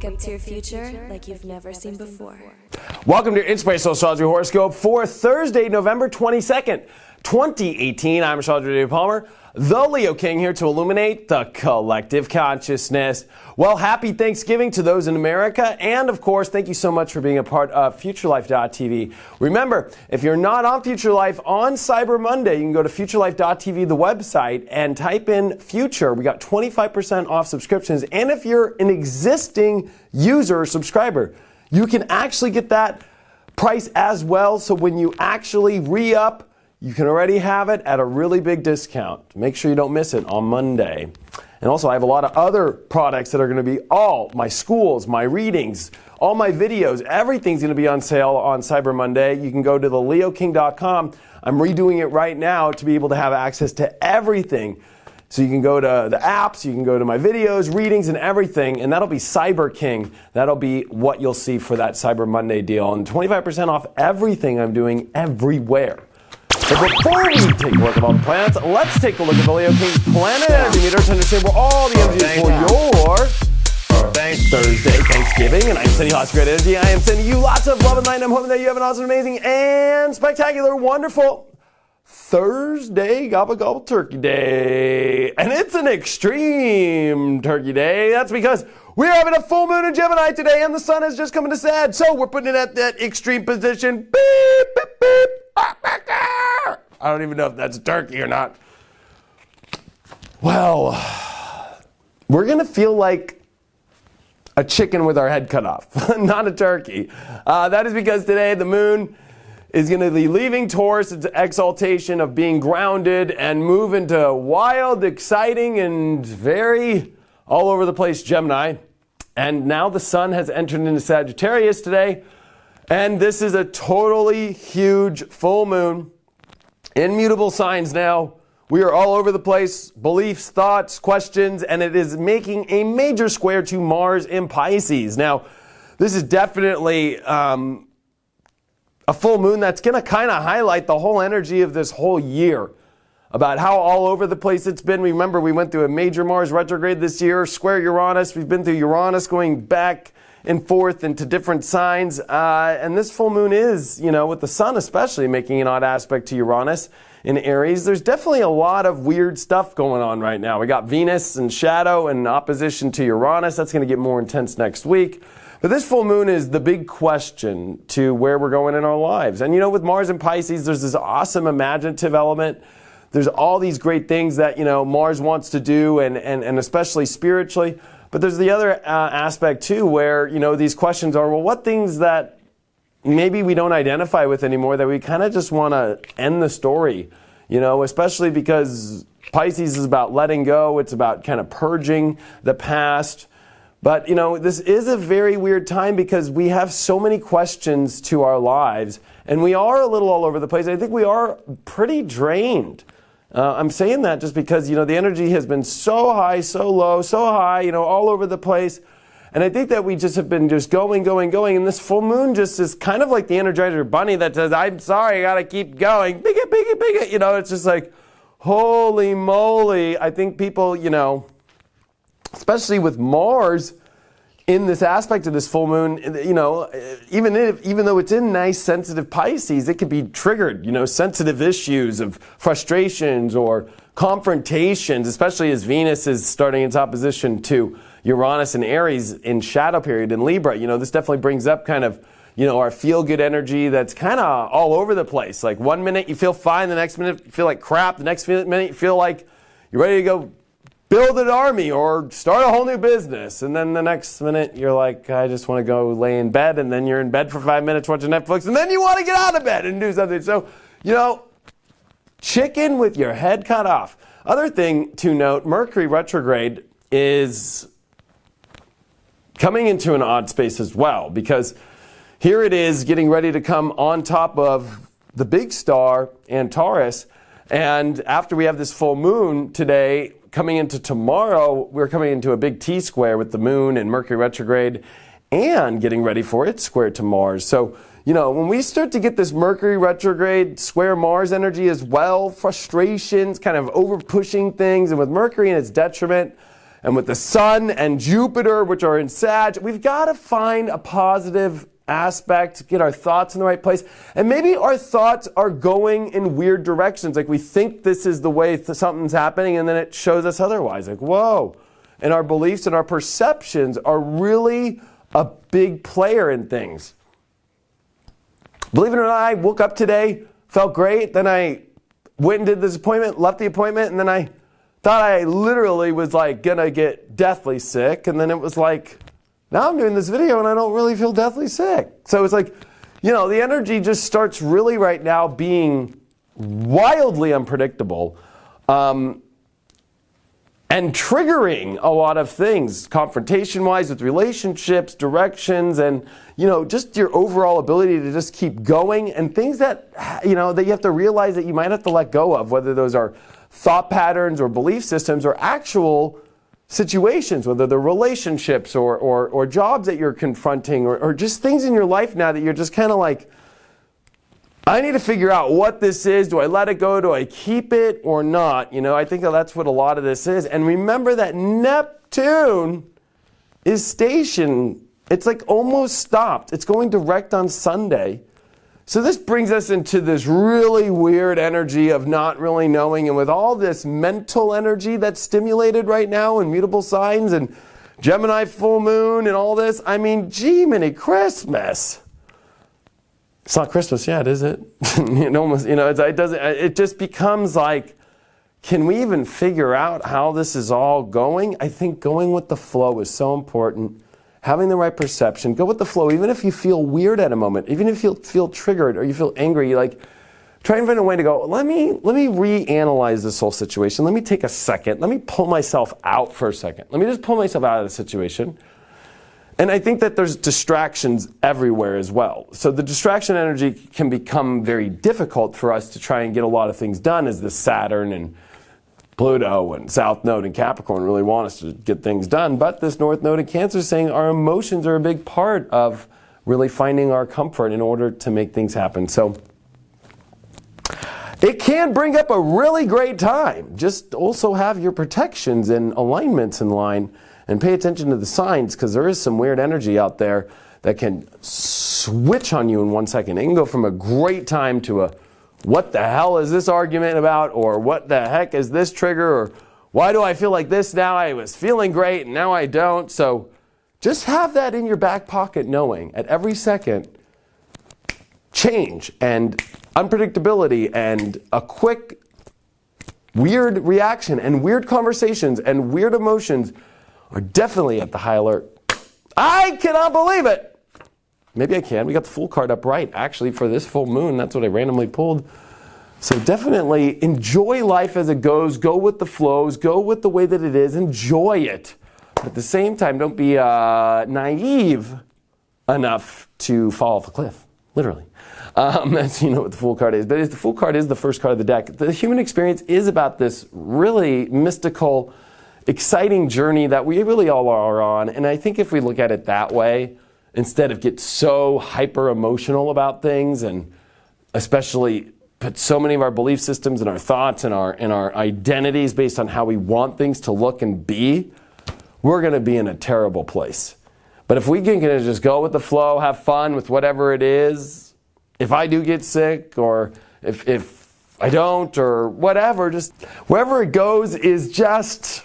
Wake up to your future like you've never seen before. Welcome to your Inspirational Astrology Horoscope for Thursday, November 22nd, 2018. I'm Astrologer Palmer, the Leo King, here to illuminate the collective consciousness. Well, happy Thanksgiving to those in America. And of course, thank you so much for being a part of FutureLife.tv. Remember, if you're not on Future Life on Cyber Monday, you can go to FutureLife.tv, the website, and type in Future. We got 25% off subscriptions. And if you're an existing user or subscriber, you can actually get that price as well. So when you actually re-up, you can already have it at a really big discount. Make sure you don't miss it on Monday. And also, I have a lot of other products that are going to be all my schools, my readings, all my videos. Everything's going to be on sale on Cyber Monday. You can go to theleoking.com. I'm redoing it right now to be able to have access to everything. So you can go to the apps, you can go to my videos, readings, and everything, and that'll be Cyber King. That'll be what you'll see for that Cyber Monday deal. And 25% off everything I'm doing everywhere. But before we take a look at all the planets, let's take a look at the Leo King's planet energy meter to understand where all the energy is for your Thursday, Thanksgiving. And I'm sending you lots of great energy. I am sending you lots of love and light. And I'm hoping that you have an awesome, amazing, and spectacular, wonderful Thursday Gobble Gobble Turkey Day. And it's an extreme turkey day. That's because we're having a full moon in Gemini today and the sun has just come into Sag. So we're putting it at that extreme position. Beep, beep, beep. I don't even know if that's a turkey or not. Well, we're going to feel like a chicken with our head cut off, not a turkey. That is because today the moon is going to be leaving Taurus, its exaltation of being grounded, and move into wild, exciting, and very all over the place Gemini. And now the sun has entered into Sagittarius today. And this is a totally huge full moon. Immutable signs now. We are all over the place. Beliefs, thoughts, questions, and it is making a major square to Mars in Pisces. Now, this is definitely a full moon that's going to kind of highlight the whole energy of this whole year, about how all over the place it's been. Remember, we went through a major Mars retrograde this year, square Uranus. We've been through Uranus going back and forth into different signs. And this full moon is, with the sun especially making an odd aspect to Uranus in Aries, there's definitely a lot of weird stuff going on right now. We got Venus in shadow and opposition to Uranus. That's going to get more intense next week. But this full moon is the big question to where we're going in our lives. And with Mars and Pisces, there's this awesome imaginative element. There's all these great things that, Mars wants to do, and especially spiritually. But there's the other aspect, too, where, these questions are, well, what things that maybe we don't identify with anymore that we kind of just want to end the story, especially because Pisces is about letting go. It's about kind of purging the past. But, this is a very weird time because we have so many questions to our lives, and we are a little all over the place. I think we are pretty drained. I'm saying that just because, the energy has been so high, so low, so high, all over the place. And I think that we just have been just going. And this full moon just is kind of like the Energizer Bunny that says, I'm sorry, I got to keep going. Big it. It's just like, holy moly. I think people, especially with Mars in this aspect of this full moon, even though it's in nice, sensitive Pisces, it could be triggered, sensitive issues of frustrations or confrontations, especially as Venus is starting its opposition to Uranus and Aries in shadow period in Libra. This definitely brings up kind of, our feel-good energy that's kind of all over the place. Like one minute you feel fine, the next minute you feel like crap, the next minute you feel like you're ready to go build an army or start a whole new business. And then the next minute you're like, I just want to go lay in bed. And then you're in bed for 5 minutes watching Netflix. And then you want to get out of bed and do something. So, chicken with your head cut off. Other thing to note, Mercury retrograde is coming into an odd space as well. Because here it is getting ready to come on top of the big star and Taurus. And after we have this full moon today, coming into tomorrow, we're coming into a big T-square with the moon and Mercury retrograde and getting ready for its square to Mars. So, when we start to get this Mercury retrograde square Mars energy as well, frustrations, kind of over pushing things, and with Mercury and its detriment, and with the sun and Jupiter, which are in Sag, we've got to find a positive aspect, get our thoughts in the right place. And maybe our thoughts are going in weird directions. Like we think this is the way something's happening, and then it shows us otherwise. Like, whoa. And our beliefs and our perceptions are really a big player in things. Believe it or not, I woke up today, felt great, then I went and did this appointment, left the appointment, and then I thought I literally was like gonna get deathly sick, and then it was like, now I'm doing this video and I don't really feel deathly sick. So it's like, you know, the energy just starts really right now being wildly unpredictable. And triggering a lot of things, confrontation-wise with relationships, directions, and, you know, just your overall ability to just keep going, and things that, you know, that you have to realize that you might have to let go of, whether those are thought patterns or belief systems or actual situations, whether they're relationships or jobs that you're confronting or just things in your life now that you're just kind of like, I need to figure out what this is. Do I let it go? Do I keep it or not? You know, I think that's what a lot of this is. And remember that Neptune is stationed. It's like almost stopped. It's going direct on Sunday. So this brings us into this really weird energy of not really knowing. And with all this mental energy that's stimulated right now and mutable signs and Gemini full moon and all this, I mean, gee, mini Christmas. It's not Christmas yet, is it? It almost, you know, it just becomes like, can we even figure out how this is all going? I think going with the flow is so important. Having the right perception, go with the flow, even if you feel weird at a moment, even if you feel triggered or you feel angry, like try and find a way to go, let me reanalyze this whole situation. Let me take a second. Let me pull myself out for a second. Let me just pull myself out of the situation. And I think that there's distractions everywhere as well. So the distraction energy can become very difficult for us to try and get a lot of things done, as the Saturn and Pluto and South Node in Capricorn really want us to get things done. But this North Node in Cancer is saying our emotions are a big part of really finding our comfort in order to make things happen. So it can bring up a really great time. Just also have your protections and alignments in line. And pay attention to the signs, because there is some weird energy out there that can switch on you in 1 second. It can go from a great time to a, what the hell is this argument about? Or what the heck is this trigger? Or why do I feel like this now? I was feeling great and now I don't. So just have that in your back pocket, knowing at every second, change and unpredictability and a quick weird reaction and weird conversations and weird emotions are definitely at the high alert. I cannot believe it. Maybe I can. We got the Fool card up right, actually, for this full moon. That's what I randomly pulled. So definitely enjoy life as it goes. Go with the flows. Go with the way that it is. Enjoy it. But at the same time, don't be naive enough to fall off a cliff, literally. As you know what the Fool card is. But the Fool card is the first card of the deck. The human experience is about this really mystical, exciting journey that we really all are on. And I think if we look at it that way, instead of get so hyper emotional about things, and especially put so many of our belief systems and our thoughts and our identities based on how we want things to look and be, we're going to be in a terrible place. But if we can just go with the flow, have fun with whatever it is, if I do get sick or if I don't or whatever, just wherever it goes is just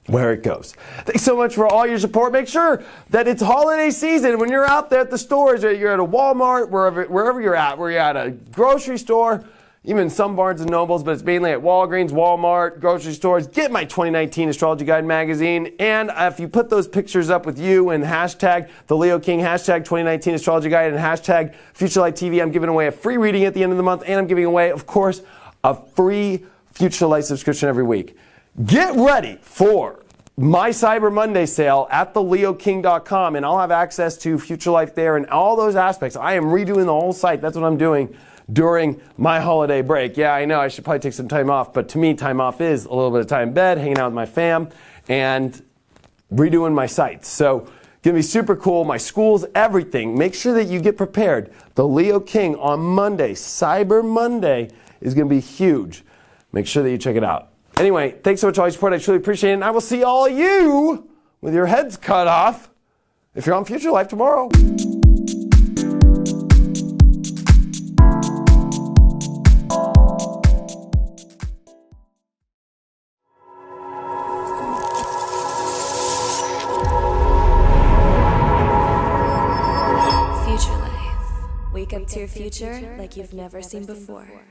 where it goes. Thanks so much for all your support. Make sure that it's holiday season when you're out there at the stores, or you're at a Walmart, wherever you're at, where you're at a grocery store, even some Barnes & Nobles, but it's mainly at Walgreens, Walmart, grocery stores. Get my 2019 Astrology Guide magazine. And if you put those pictures up with you and hashtag the Leo King, hashtag 2019 Astrology Guide, and hashtag Future Light TV, I'm giving away a free reading at the end of the month. And I'm giving away, of course, a free Future Light subscription every week. Get ready for my Cyber Monday sale at theleoking.com, and I'll have access to Future Life there and all those aspects. I am redoing the whole site. That's what I'm doing during my holiday break. Yeah, I know I should probably take some time off, but to me, time off is a little bit of time in bed, hanging out with my fam, and redoing my sites. So gonna be super cool. My schools, everything. Make sure that you get prepared. The Leo King on Monday, Cyber Monday, is gonna be huge. Make sure that you check it out. Anyway, thanks so much for all your support. I truly appreciate it. And I will see all you with your heads cut off if you're on Future Life tomorrow. Future Life. Wake up to your future like you've never seen before.